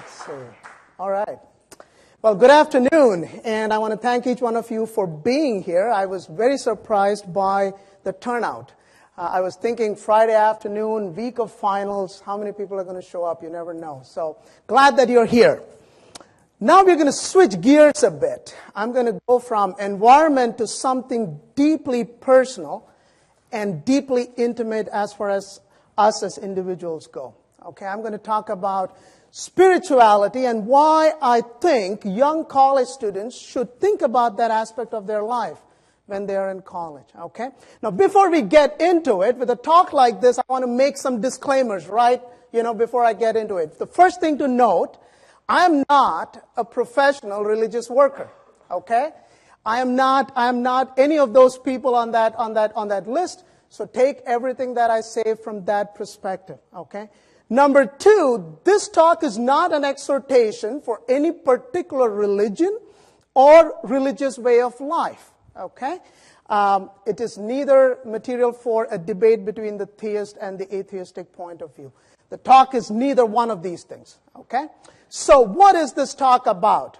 Let's see. All right. Well, good afternoon, and I want to thank each one of you for being here. I was very surprised by the turnout. I was thinking Friday afternoon, week of finals, how many people are going to show up? You never know. So glad that you're here. Now we're going to switch gears a bit. I'm going to go from environment to something deeply personal and deeply intimate as far as us as individuals go. Okay, I'm going to talk about spirituality and why I think young college students should think about that aspect of their life when they are in college. Okay? Now, before we get into it, with a talk like this, I want to make some disclaimers, right? Before I get into it. The first thing to note, I am not a professional religious worker. Okay? I am not any of those people on that list. So take everything that I say from that perspective. Okay? Number two, this talk is not an exhortation for any particular religion or religious way of life, okay? It is neither material for a debate between the theist and the atheistic point of view. The talk is neither one of these things, okay? So what is this talk about?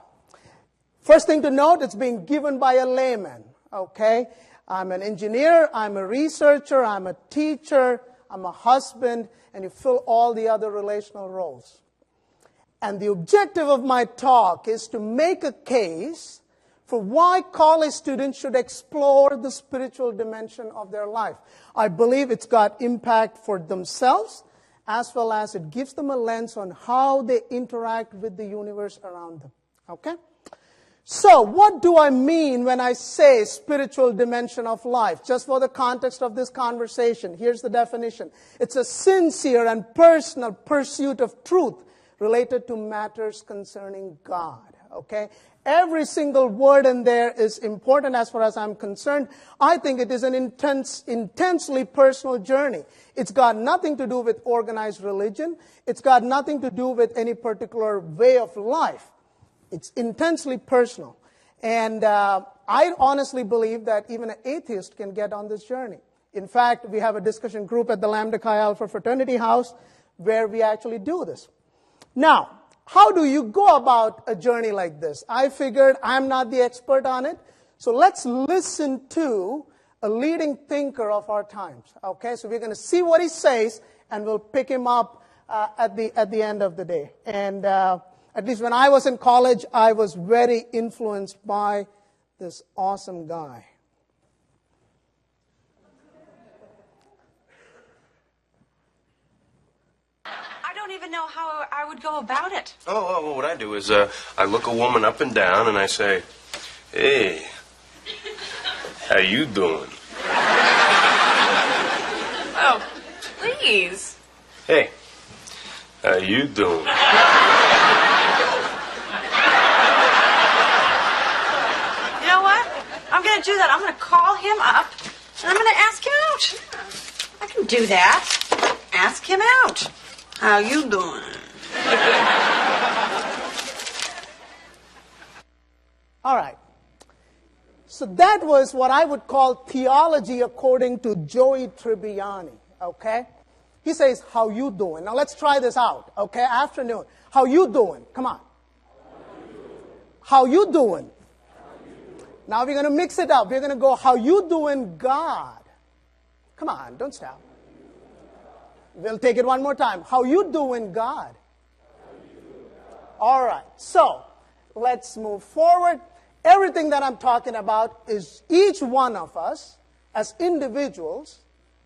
First thing to note, it's being given by a layman, okay? I'm an engineer, I'm a researcher, I'm a teacher, I'm a husband, and you fill all the other relational roles. And the objective of my talk is to make a case for why college students should explore the spiritual dimension of their life. I believe it's got impact for themselves, as well as it gives them a lens on how they interact with the universe around them. Okay? So, what do I mean when I say spiritual dimension of life? Just for the context of this conversation, here's the definition. It's a sincere and personal pursuit of truth related to matters concerning God. Okay? Every single word in there is important as far as I'm concerned. I think it is an intensely personal journey. It's got nothing to do with organized religion. It's got nothing to do with any particular way of life. It's intensely personal. And I honestly believe that even an atheist can get on this journey. In fact, we have a discussion group at the Lambda Chi Alpha Fraternity House where we actually do this. Now, how do you go about a journey like this? I figured I'm not the expert on it. So let's listen to a leading thinker of our times. Okay, so we're going to see what he says and we'll pick him up at the end of the day. And at least when I was in college, I was very influenced by this awesome guy. I don't even know how I would go about it. Oh, what I do is I look a woman up and down and I say, "Hey, how you doing?" Oh, please. Hey, how you doing? I'm going to do that. I'm going to call him up, and I'm going to ask him out. I can do that. Ask him out. How you doing? All right. So that was what I would call theology according to Joey Tribbiani, okay? He says, how you doing? Now let's try this out, okay? Afternoon. How you doing? Come on. How you doing? Now we're going to mix it up. We're going to go, how you doing, God? Come on, don't stop. We'll take it one more time. How you doing, God? All right, so let's move forward. Everything that I'm talking about is each one of us as individuals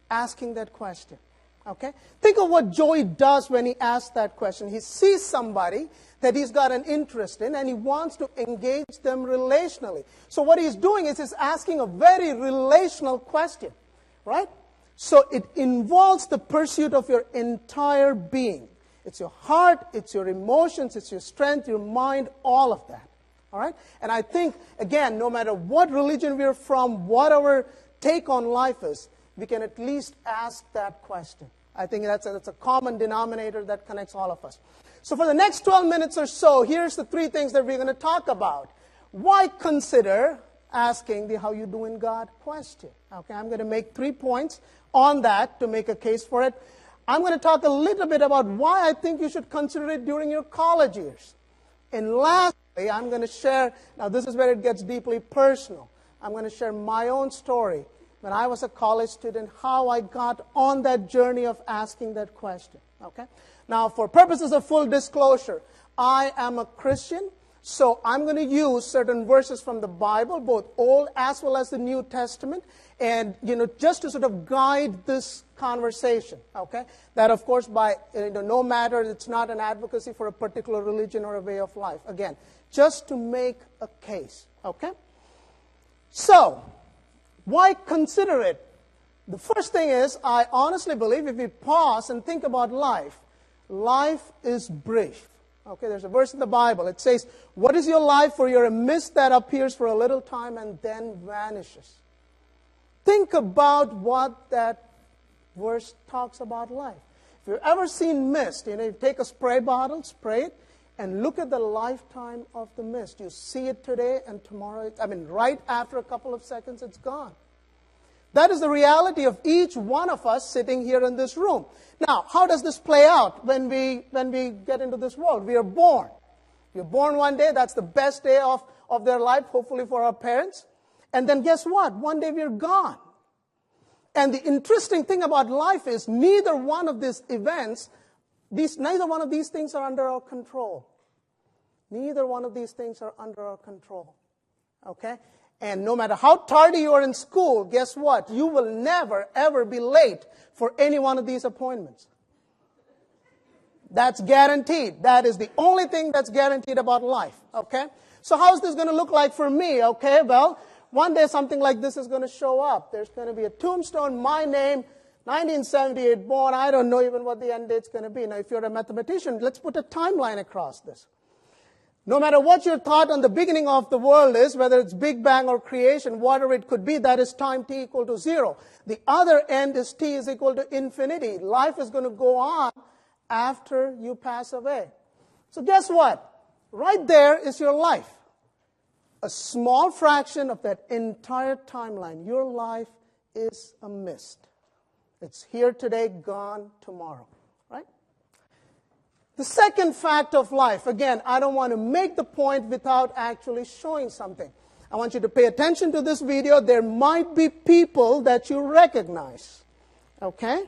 asking that question. Okay? Think of what Joey does when he asks that question. He sees somebody that he's got an interest in and he wants to engage them relationally. So what he's doing is he's asking a very relational question, right? So it involves the pursuit of your entire being. It's your heart, it's your emotions, it's your strength, your mind, all of that. All right? And I think, again, no matter what religion we're from, what our take on life is, we can at least ask that question. I think that's a common denominator that connects all of us. So for the next 12 minutes or so, here's the three things that we're going to talk about. Why consider asking the how you doing God question? Okay, I'm going to make 3 points on that to make a case for it. I'm going to talk a little bit about why I think you should consider it during your college years. And lastly, I'm going to share, now this is where it gets deeply personal. I'm going to share my own story when I was a college student, how I got on that journey of asking that question. Okay? Now, for purposes of full disclosure, I am a Christian, so I'm going to use certain verses from the Bible, both Old as well as the New Testament, and just to sort of guide this conversation. Okay? That, of course, by no matter, it's not an advocacy for a particular religion or a way of life. Again, just to make a case. Okay? So, why consider it? The first thing is, I honestly believe if we pause and think about life, life is brief. Okay, there's a verse in the Bible. It says, "What is your life? For you're a mist that appears for a little time and then vanishes." Think about what that verse talks about life. If you've ever seen mist, you take a spray bottle, spray it, and look at the lifetime of the mist. You see it today and tomorrow, right after a couple of seconds, it's gone. That is the reality of each one of us sitting here in this room. Now, how does this play out when we get into this world? We are born. You're born one day, that's the best day of their life, hopefully for our parents. And then guess what? One day we're gone. And the interesting thing about life is neither one of these events, neither one of these things are under our control. Neither one of these things are under our control. Okay? And no matter how tardy you are in school, guess what? You will never, ever be late for any one of these appointments. That's guaranteed. That is the only thing that's guaranteed about life. Okay? So how is this going to look like for me? Okay, well, one day something like this is going to show up. There's going to be a tombstone, my name, 1978 born. I don't know even what the end date's going to be. Now, if you're a mathematician, let's put a timeline across this. No matter what your thought on the beginning of the world is, whether it's Big Bang or creation, whatever it could be, that is time t equal to 0. The other end is t is equal to infinity. Life is going to go on after you pass away. So guess what? Right there is your life. A small fraction of that entire timeline. Your life is a mist. It's here today, gone tomorrow. Right? The second fact of life, again, I don't want to make the point without actually showing something. I want you to pay attention to this video. There might be people that you recognize. Okay?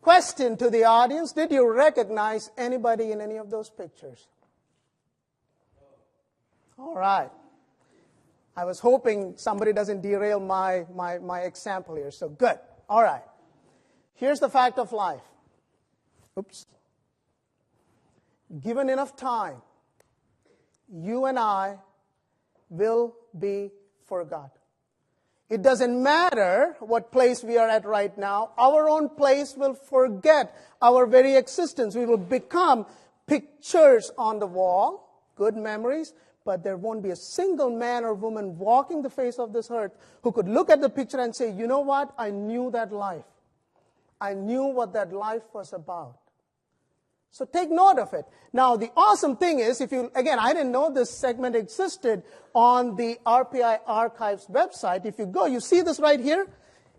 Question to the audience, did you recognize anybody in any of those pictures? All right. I was hoping somebody doesn't derail my example here, so good. All right. Here's the fact of life. Oops. Given enough time, you and I will be forgotten. It doesn't matter what place we are at right now. Our own place will forget our very existence. We will become pictures on the wall, good memories, but there won't be a single man or woman walking the face of this earth who could look at the picture and say, you know what, I knew that life. I knew what that life was about. So take note of it. Now, the awesome thing is, again, I didn't know this segment existed on the RPI Archives website. If you go, you see this right here?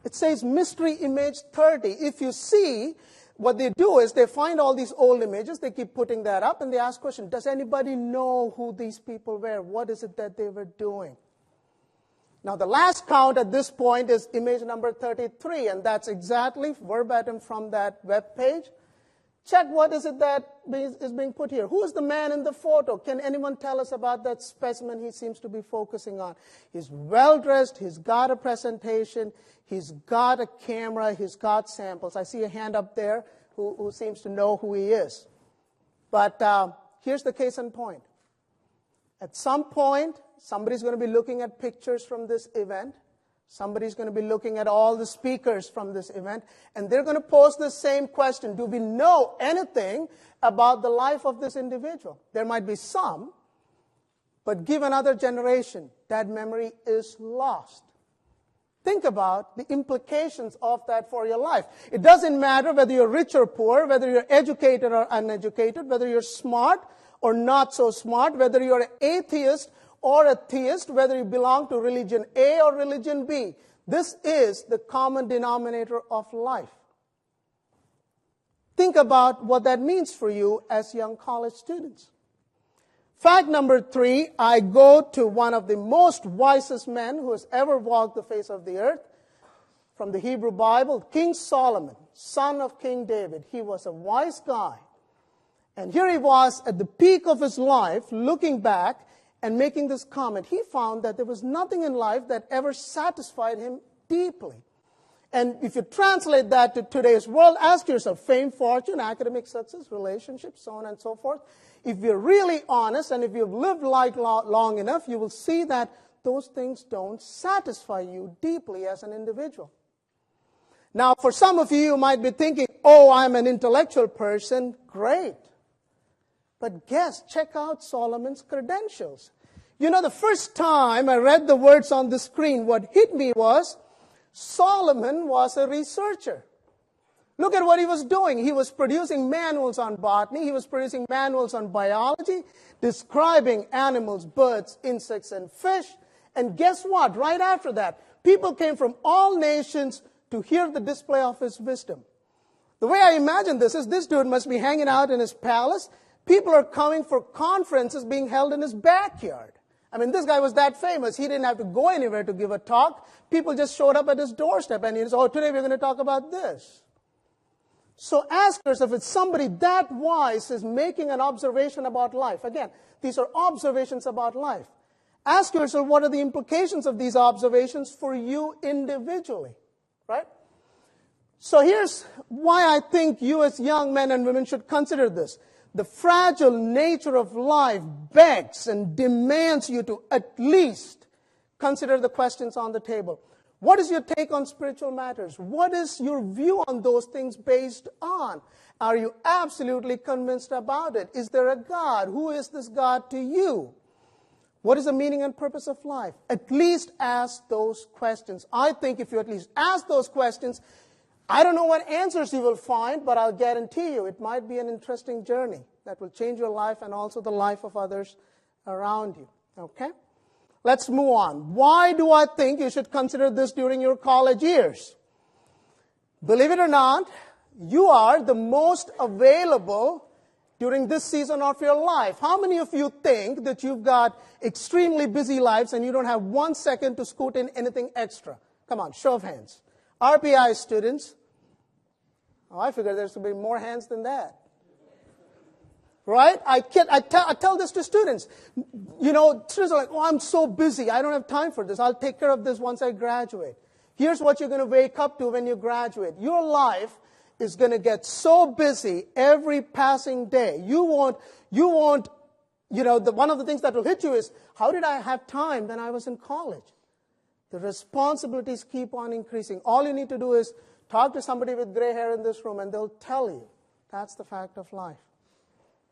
It says Mystery Image 30. If you see, what they do is they find all these old images, they keep putting that up, and they ask question, does anybody know who these people were? What is it that they were doing? Now, the last count at this point is image number 33, and that's exactly verbatim from that web page. Check what is it that is being put here. Who is the man in the photo? Can anyone tell us about that specimen he seems to be focusing on? He's well-dressed. He's got a presentation. He's got a camera. He's got samples. I see a hand up there who seems to know who he is. But here's the case in point. At some point, somebody's going to be looking at pictures from this event. Somebody's going to be looking at all the speakers from this event, and they're going to pose the same question. Do we know anything about the life of this individual? There might be some, but give another generation, that memory is lost. Think about the implications of that for your life. It doesn't matter whether you're rich or poor, whether you're educated or uneducated, whether you're smart or not so smart, whether you're an atheist or a theist, whether you belong to religion A or religion B. This is the common denominator of life. Think about what that means for you as young college students. Fact number 3, I go to one of the most wisest men who has ever walked the face of the earth. From the Hebrew Bible, King Solomon, son of King David. He was a wise guy. And here he was at the peak of his life, looking back and making this comment. He found that there was nothing in life that ever satisfied him deeply. And if you translate that to today's world, ask yourself, fame, fortune, academic success, relationships, so on and so forth. If you're really honest and if you've lived life long enough, you will see that those things don't satisfy you deeply as an individual. Now, for some of you, you might be thinking, oh, I'm an intellectual person. Great. But check out Solomon's credentials. You know, the first time I read the words on the screen, what hit me was Solomon was a researcher. Look at what he was doing. He was producing manuals on botany. He was producing manuals on biology, describing animals, birds, insects, and fish. And guess what? Right after that, people came from all nations to hear the display of his wisdom. The way I imagine this is this dude must be hanging out in his palace. People are coming for conferences being held in his backyard. I mean, this guy was that famous. He didn't have to go anywhere to give a talk. People just showed up at his doorstep and he said, oh, today we're going to talk about this. So ask yourself, if somebody that wise is making an observation about life, again, these are observations about life. Ask yourself, what are the implications of these observations for you individually, right? So here's why I think you as young men and women should consider this. The fragile nature of life begs and demands you to at least consider the questions on the table. What is your take on spiritual matters? What is your view on those things based on? Are you absolutely convinced about it? Is there a God? Who is this God to you? What is the meaning and purpose of life? At least ask those questions. I think if you at least ask those questions, I don't know what answers you will find, but I'll guarantee you it might be an interesting journey that will change your life and also the life of others around you. Okay? Let's move on. Why do I think you should consider this during your college years? Believe it or not, you are the most available during this season of your life. How many of you think that you've got extremely busy lives and you don't have 1 second to scoot in anything extra? Come on, show of hands. RPI students. Oh, I figure there's going to be more hands than that. Right? I tell this to students. You know, students are like, oh, I'm so busy. I don't have time for this. I'll take care of this once I graduate. Here's what you're going to wake up to when you graduate. Your life is going to get so busy every passing day. You won't, one of the things that will hit you is, how did I have time when I was in college? The responsibilities keep on increasing. All you need to do is talk to somebody with gray hair in this room and they'll tell you. That's the fact of life.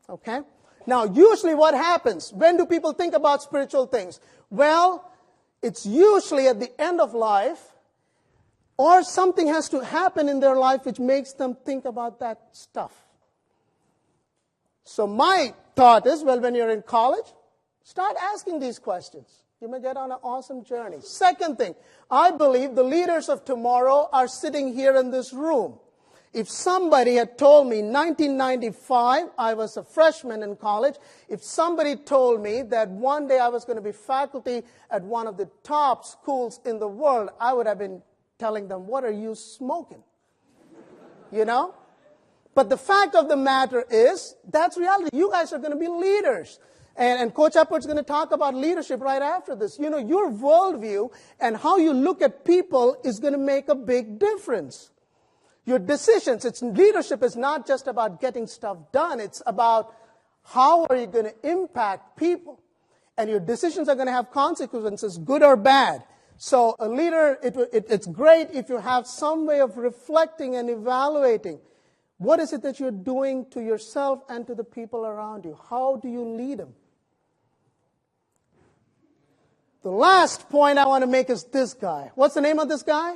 Okay? Now, usually what happens? When do people think about spiritual things? Well, it's usually at the end of life, or something has to happen in their life which makes them think about that stuff. So my thought is, well, when you're in college, start asking these questions. You may get on an awesome journey. Second thing, I believe the leaders of tomorrow are sitting here in this room. If somebody had told me 1995, I was a freshman in college, if somebody told me that one day I was going to be faculty at one of the top schools in the world, I would have been telling them, what are you smoking? You know? But the fact of the matter is, that's reality. You guys are going to be leaders. And Coach Upward's going to talk about leadership right after this. You know, your worldview and how you look at people is going to make a big difference. Your decisions, leadership is not just about getting stuff done. It's about how are you going to impact people. And your decisions are going to have consequences, good or bad. So a leader, it's great if you have some way of reflecting and evaluating. What is it that you're doing to yourself and to the people around you? How do you lead them? The last point I want to make is this guy. What's the name of this guy?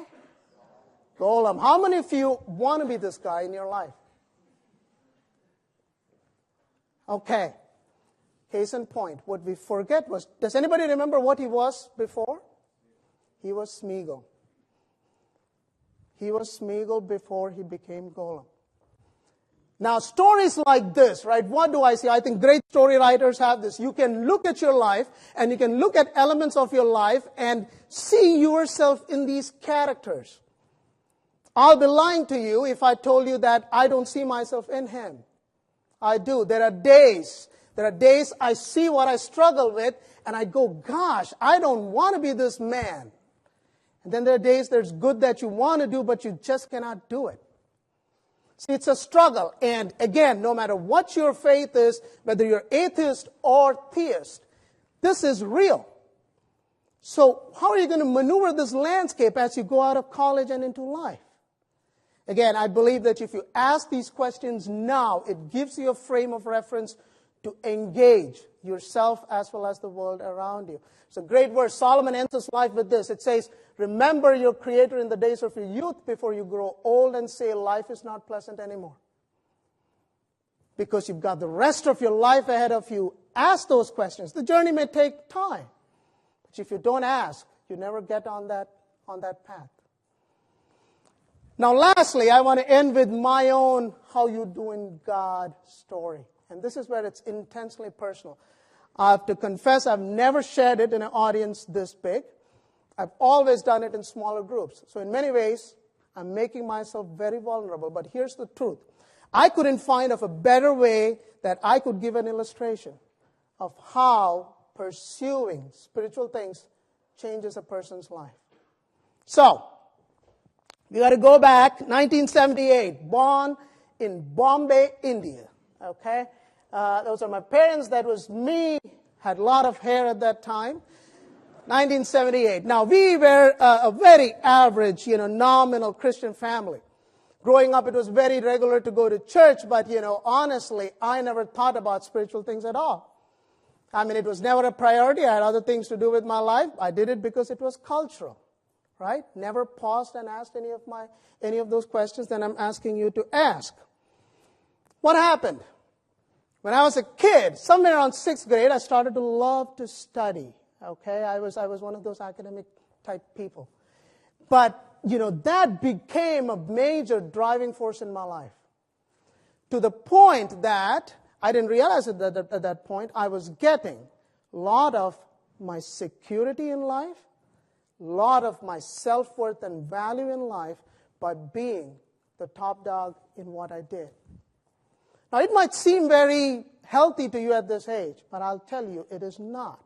Golem. How many of you want to be this guy in your life? Okay. Case in point. What we forget was, does anybody remember what he was before? He was Smeagol. He was Smeagol before he became Golem. Now, stories like this, right? What do I see? I think great story writers have this. You can look at your life, and you can look at elements of your life and see yourself in these characters. I'll be lying to you if I told you that I don't see myself in him. I do. There are days I see what I struggle with, and I go, gosh, I don't want to be this man. And then there are days there's good that you want to do, but you just cannot do it. See, it's a struggle. And again, no matter what your faith is, whether you're atheist or theist, this is real. So how are you going to maneuver this landscape as you go out of college and into life? Again, I believe that if you ask these questions now, it gives you a frame of reference to engage yourself as well as the world around you. It's a great verse. Solomon ends his life with this. It says, remember your Creator in the days of your youth before you grow old and say life is not pleasant anymore. Because you've got the rest of your life ahead of you. Ask those questions. The journey may take time. But if you don't ask, you never get on that path. Now, lastly, I want to end with my own how you doing God story. And this is where it's intensely personal. I have to confess, I've never shared it in an audience this big. I've always done it in smaller groups. So in many ways, I'm making myself very vulnerable. But here's the truth. I couldn't find of a better way that I could give an illustration of how pursuing spiritual things changes a person's life. So, we got to go back, 1978, born in Bombay, India. Okay? Those are my parents. That was me. Had a lot of hair at that time. 1978. Now, we were a very average, nominal Christian family. Growing up, it was very regular to go to church, but, honestly, I never thought about spiritual things at all. I mean, it was never a priority. I had other things to do with my life. I did it because it was cultural. Right? Never paused and asked any of those questions that I'm asking you to ask. What happened? When I was a kid, somewhere around 6th grade, I started to love to study. Okay? I was one of those academic type people. But, that became a major driving force in my life. To the point that I didn't realize it at that point, I was getting a lot of my security in life, a lot of my self-worth and value in life by being the top dog in what I did. Now, it might seem very healthy to you at this age, but I'll tell you, it is not.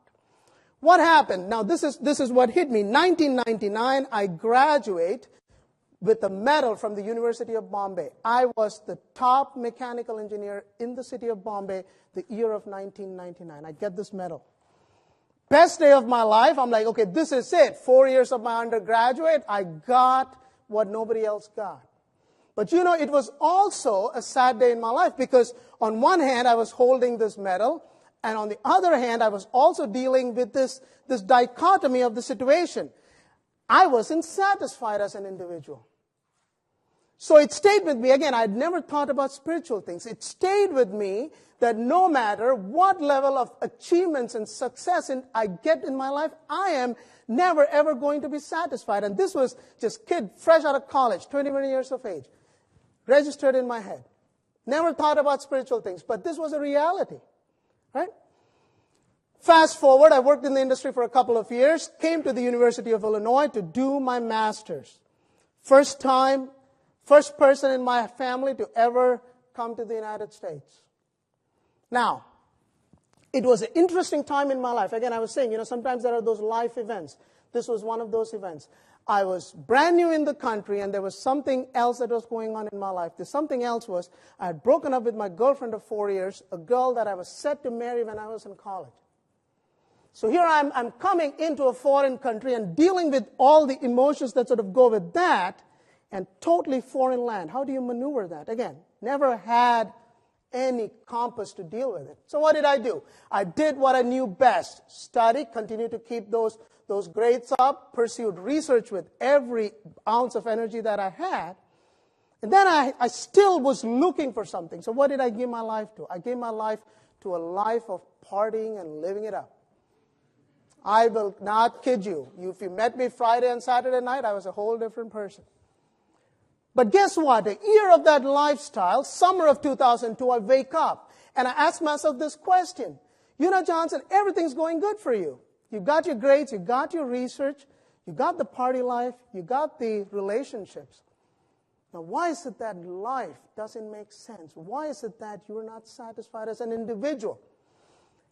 What happened? Now, this is what hit me. 1999, I graduate with a medal from the University of Bombay. I was the top mechanical engineer in the city of Bombay the year of 1999. I get this medal. Best day of my life. I'm like, okay, this is it. 4 years of my undergraduate, I got what nobody else got. But it was also a sad day in my life because on one hand, I was holding this medal, and on the other hand, I was also dealing with this dichotomy of the situation. I wasn't satisfied as an individual. So it stayed with me. Again, I'd never thought about spiritual things. It stayed with me that no matter what level of achievements and success I get in my life, I am never, ever going to be satisfied. And this was just kid, fresh out of college, 21 years of age, registered in my head. Never thought about spiritual things, but this was a reality, right? Fast forward, I worked in the industry for a couple of years, came to the University of Illinois to do my master's. First person in my family to ever come to the United States. Now, it was an interesting time in my life. Again, I was saying, sometimes there are those life events. This was one of those events. I was brand new in the country, and there was something else that was going on in my life. The something else was I had broken up with my girlfriend of 4 years, a girl that I was set to marry when I was in college. So here I'm coming into a foreign country and dealing with all the emotions that sort of go with that, and totally foreign land. How do you maneuver that? Again, never had any compass to deal with it. So what did I do? I did what I knew best. Study, continue to keep those grades up, pursued research with every ounce of energy that I had. And then I still was looking for something. So what did I give my life to? I gave my life to a life of partying and living it up. I will not kid you. If you met me Friday and Saturday night, I was a whole different person. But guess what? A year of that lifestyle, summer of 2002, I wake up and I ask myself this question. Johnson, everything's going good for you. You got your grades, you got your research, you got the party life, you got the relationships. Now, why is it that life doesn't make sense? Why is it that you're not satisfied as an individual?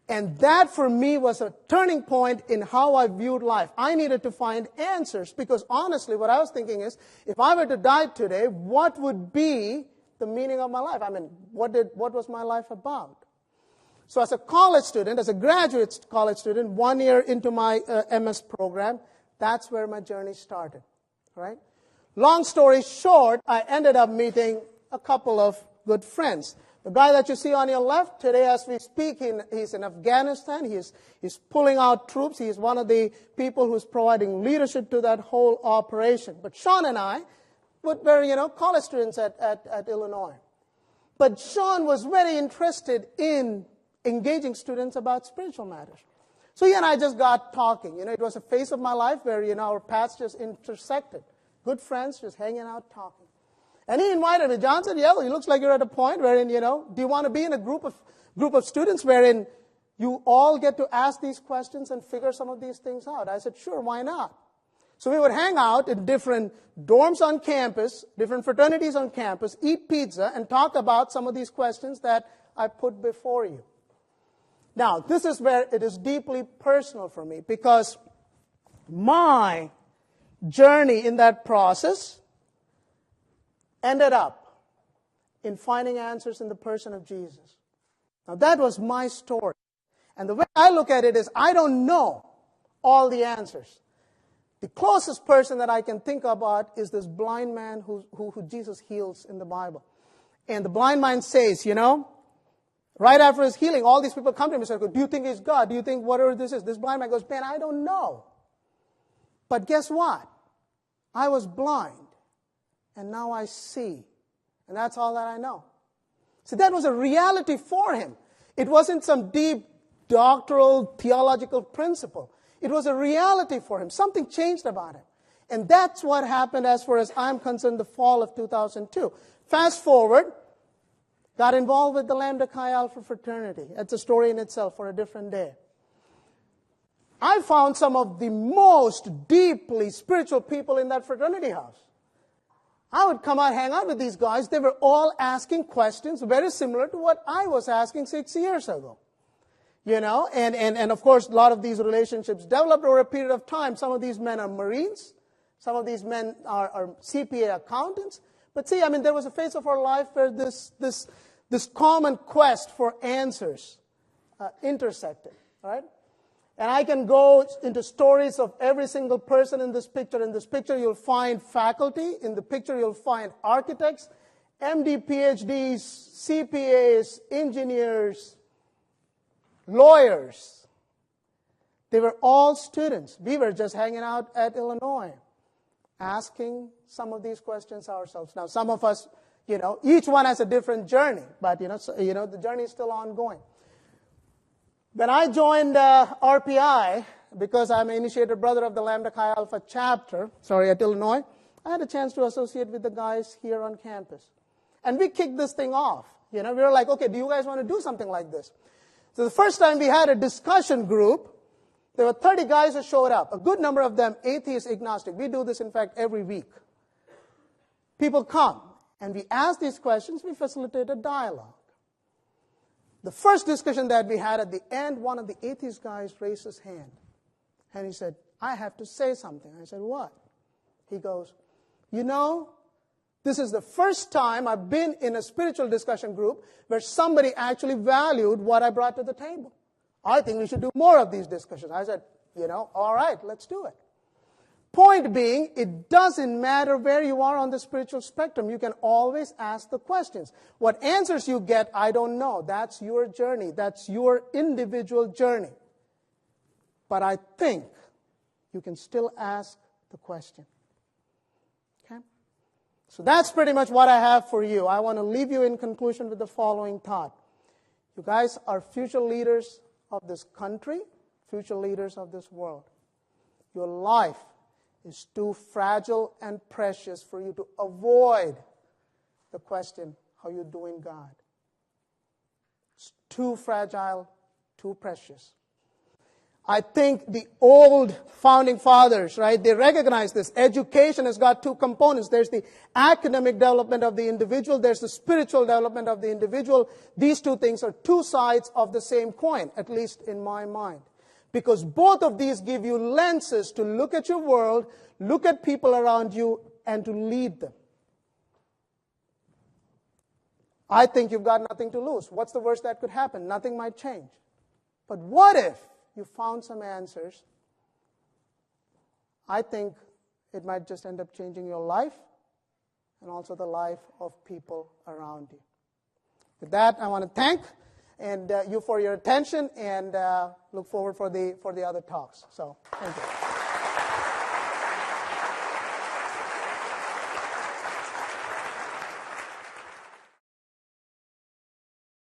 And that, for me, was a turning point in how I viewed life. I needed to find answers because, honestly, what I was thinking is, if I were to die today, what would be the meaning of my life? I mean, what was my life about? So as a college student, as a graduate college student, 1 year into my MS program, that's where my journey started, right? Long story short, I ended up meeting a couple of good friends. The guy that you see on your left, today as we speak, he's in Afghanistan. He's pulling out troops. He's one of the people who's providing leadership to that whole operation. But Sean and I were college students at Illinois. But Sean was very interested in engaging students about spiritual matters. So he and I just got talking. It was a phase of my life where, our paths just intersected. Good friends, just hanging out, talking. And he invited me. John said, it looks like you're at a point wherein, do you want to be in a group of students wherein you all get to ask these questions and figure some of these things out? I said, sure, why not? So we would hang out in different dorms on campus, different fraternities on campus, eat pizza, and talk about some of these questions that I put before you. Now, this is where it is deeply personal for me because my journey in that process ended up in finding answers in the person of Jesus. Now, that was my story. And the way I look at it is I don't know all the answers. The closest person that I can think about is this blind man who Jesus heals in the Bible. And the blind man says, right after his healing, all these people come to him and say, do you think he's God? Do you think whatever this is? This blind man goes, man, I don't know. But guess what? I was blind. And now I see. And that's all that I know. See, that was a reality for him. It wasn't some deep doctoral, theological principle. It was a reality for him. Something changed about him. And that's what happened as far as I'm concerned the fall of 2002. Fast forward, got involved with the Lambda Chi Alpha fraternity. That's a story in itself for a different day. I found some of the most deeply spiritual people in that fraternity house. I would come out, hang out with these guys. They were all asking questions very similar to what I was asking 6 years ago. And of course, a lot of these relationships developed over a period of time. Some of these men are Marines. Some of these men are CPA accountants. But see, there was a phase of our life where this common quest for answers intersected, right? And I can go into stories of every single person in this picture. In this picture, you'll find faculty. In the picture, you'll find architects, MD, PhDs, CPAs, engineers, lawyers. They were all students. We were just hanging out at Illinois, asking some of these questions ourselves. Now, some of us, each one has a different journey, but, the journey is still ongoing. When I joined RPI, because I'm an initiated brother of the Lambda Chi Alpha chapter, at Illinois, I had a chance to associate with the guys here on campus. And we kicked this thing off. We were like, okay, do you guys want to do something like this? So the first time we had a discussion group, there were 30 guys who showed up. A good number of them atheist, agnostic. We do this, in fact, every week. People come, and we ask these questions. We facilitate a dialogue. The first discussion that we had, at the end, one of the atheist guys raised his hand. And he said, I have to say something. I said, what? He goes, this is the first time I've been in a spiritual discussion group where somebody actually valued what I brought to the table. I think we should do more of these discussions. I said, all right, let's do it. Point being, it doesn't matter where you are on the spiritual spectrum. You can always ask the questions. What answers you get, I don't know. That's your journey. That's your individual journey. But I think you can still ask the question. Okay? So that's pretty much what I have for you. I want to leave you in conclusion with the following thought. You guys are future leaders of this country, future leaders of this world. Your life is too fragile and precious for you to avoid the question, how you doing, God? It's too fragile, too precious. I think the old founding fathers, they recognize this. Education has got two components. There's the academic development of the individual. There's the spiritual development of the individual. These two things are two sides of the same coin, at least in my mind. Because both of these give you lenses to look at your world, look at people around you, and to lead them. I think you've got nothing to lose. What's the worst that could happen? Nothing might change. But what if you found some answers? I think it might just end up changing your life and also the life of people around you. With that, I want to thank you for your attention and look forward for the other talks. So, thank you.